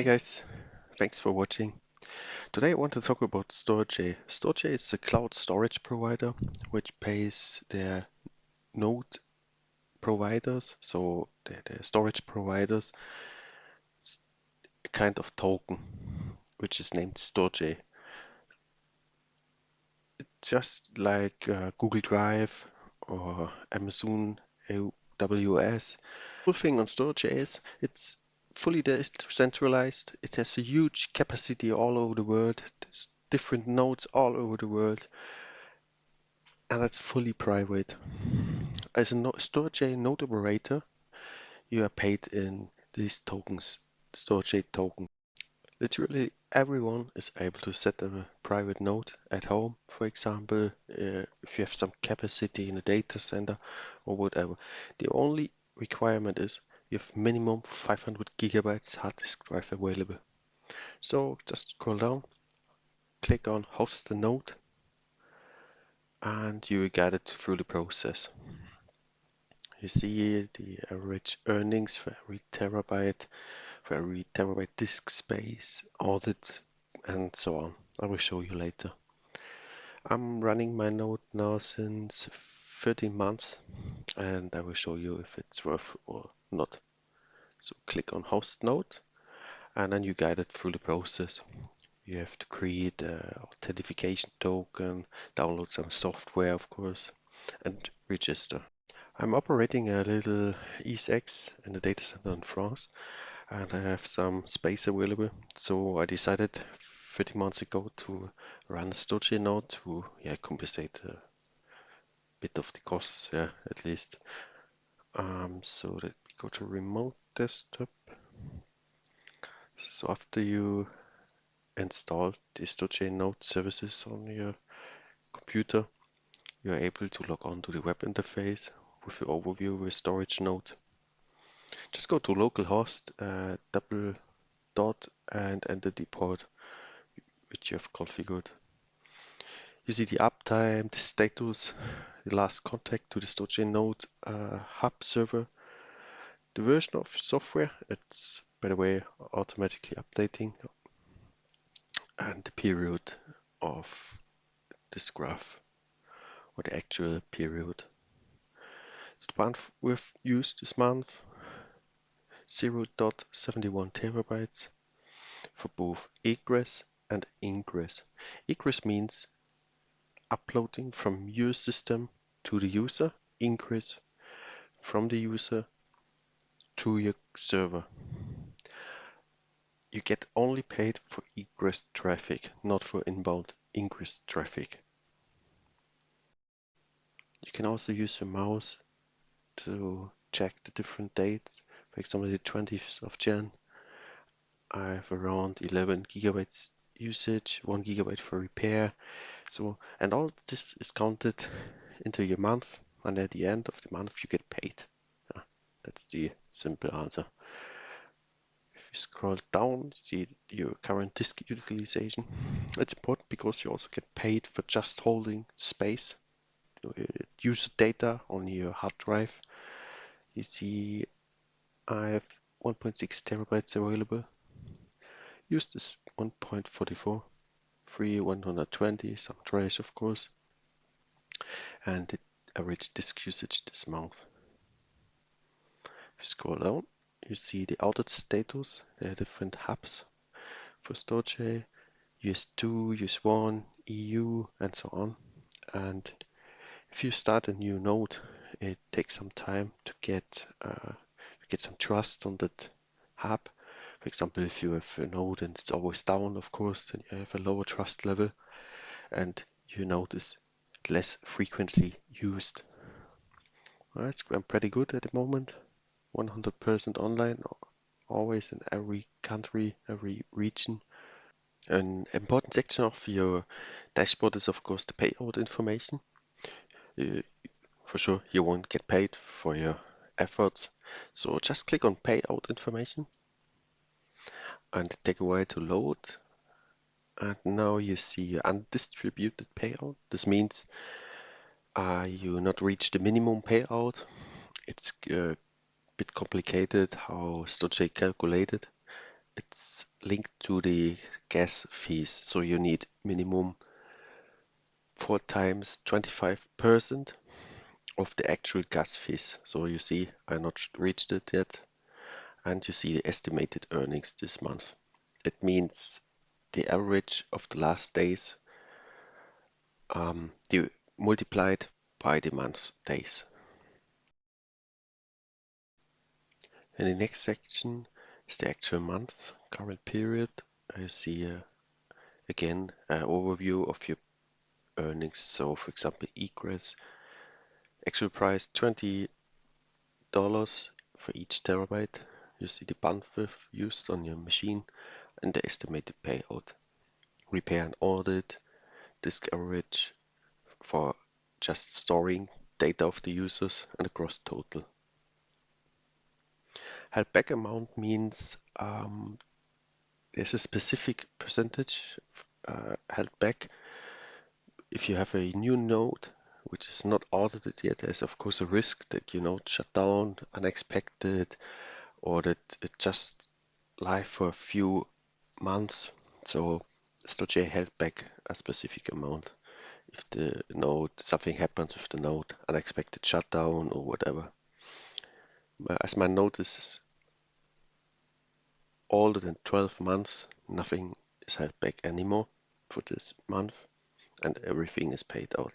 Hi guys, thanks for watching. Today I want to talk about StorJ. StorJ is a cloud storage provider which pays their node providers, so the storage providers, a kind of token which is named StorJ. Just like Google Drive or Amazon AWS. Cool thing on StorJ is it's fully decentralized. It has a huge capacity all over the world. There's different nodes all over the world, and it's fully private. As a StorJ node operator, you are paid in these tokens, StorJ token. Literally everyone is able to set a private node at home, for example, if you have some capacity in a data center or whatever. The only requirement is you have minimum 500 gigabytes hard disk drive available. So just scroll down, click on host the node, and you will get it through the process. You see the average earnings for every terabyte disk space, audit, and so on. I will show you later. I'm running my node now since 13 months, and I will show you if it's worth or not. So click on host node, and then you guide it through the process. You have to create an authentication token, download some software, of course, and register. I'm operating a little ESX in the data center in France, and I have some space available. So I decided 30 months ago to run a StorJ node to compensate a bit of the costs, at least. So let me go to remote desktop. So after you install the StorJ node services on your computer, you are able to log on to the web interface with the overview of a storage node. Just go to localhost, double dot, and enter the port which you have configured. You see the uptime, the status, the last contact to the StorJ node hub server, the version of software, it's by the way automatically updating, and the period of this graph, or the actual period. So the month we've used this month, 0.71 terabytes for both egress and ingress. Egress means uploading from your system to the user, ingress from the user to your server. You get only paid for egress traffic, not for inbound ingress traffic. You can also use your mouse to check the different dates. For example, the 20th of Jan, I have around 11 gigabytes usage, 1 gigabyte for repair. So, and all this is counted into your month, and at the end of the month you get paid. That's the simple answer. If you scroll down, you see your current disk utilization. It's important because you also get paid for just holding space, user data on your hard drive. You see I have 1.6 terabytes available. Used is 1.44, free 120, some trash of course, and the average disk usage this month. If you scroll down, you see the audit status. There are different hubs for StorJ, US2, US1, EU, and so on. And if you start a new node, it takes some time to get some trust on that hub. For example, if you have a node and it's always down, of course, then you have a lower trust level, and your node is less frequently used. It's going pretty good at the moment. 100% online, always in every country, every region. An important section of your dashboard is of course the payout information. For sure you won't get paid for your efforts, so just click on payout information and take a while to load. And now you see undistributed payout. This means you not reach the minimum payout. It's a bit complicated how StorJ calculated. it's linked to the gas fees. So you need minimum 4 times 25% of the actual gas fees. So you see, I not reached it yet. And you see the estimated earnings this month. It means the average of the last days multiplied by the month's days. In the next section is the actual month, current period. You see again an overview of your earnings. So for example, egress, actual price $20 for each terabyte. You see the bandwidth used on your machine and the estimated payout. Repair and audit, disk average for just storing data of the users and a gross total. Held back amount means there's a specific percentage held back. If you have a new node which is not audited yet, there's of course a risk that your node shut down unexpected or that it just live for a few months. So StorJ held back a specific amount if the node, something happens with the node, unexpected shutdown or whatever. As my node is older than 12 months, nothing is held back anymore for this month and everything is paid out.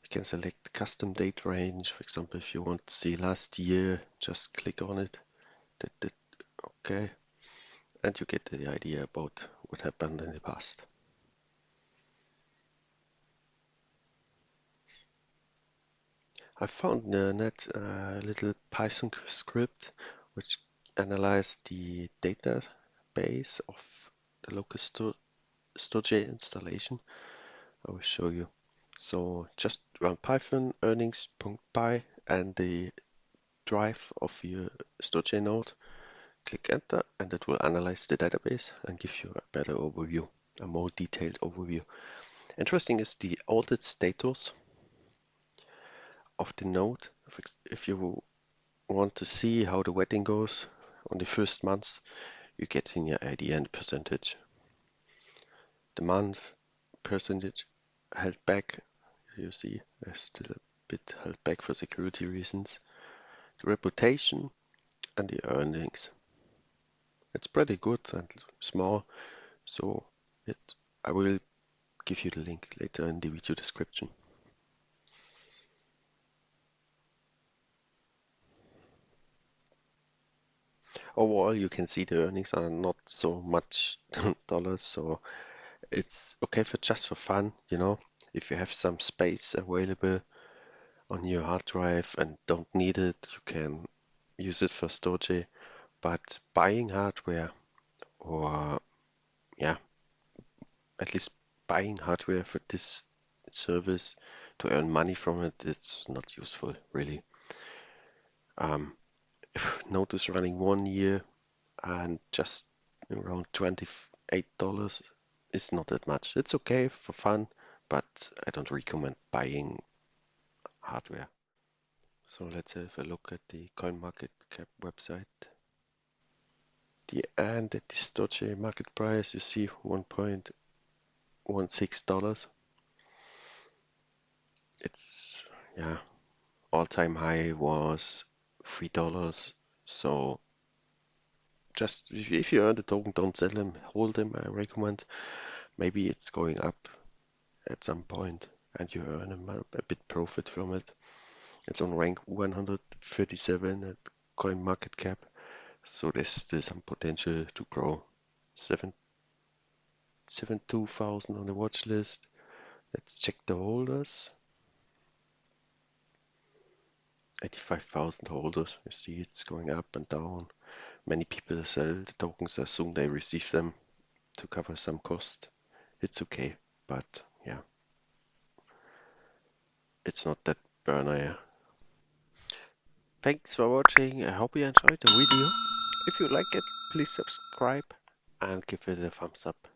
You can select custom date range. For example, if you want to see last year, just click on it. Okay. And you get the idea about what happened in the past. I found in the net a little Python script which analyzed the database of the local StorJ installation. I will show you. So just run Python earnings.py and the drive of your StorJ node. Click enter and it will analyze the database and give you a better overview, a more detailed overview. Interesting is the audit status of the node. If you want to see how the weighting goes on the first month, you get in your idea and percentage. The month percentage held back, you see there's still a bit held back for security reasons. The reputation and the earnings. It's pretty good and small, so I will give you the link later in the video description. Overall, you can see the earnings are not so much dollars, so it's okay for just for fun, you know. If you have some space available on your hard drive and don't need it, you can use it for StorJ. But buying hardware or yeah, at least buying hardware for this service to earn money from it, it's not useful really. If Node is running 1 year and just around $28 is not that much. It's okay for fun, but I don't recommend buying hardware. So let's have a look at the CoinMarketCap website. And at the StorJ market price, you see $1.16. It's, yeah, all-time high was $3. So just if you earn the token, don't sell them, hold them, I recommend. Maybe it's going up at some point and you earn a bit profit from it. It's on rank 137 at CoinMarketCap, so there's still some potential to grow. 72,000 on the watch list. Let's check the holders. 85,000 holders. You see it's going up and down. Many people sell the tokens as soon as they receive them to cover some cost. It's okay, but yeah, it's not that burner. Yeah. Thanks for watching. I hope you enjoyed the video. If you like it, please subscribe and give it a thumbs up.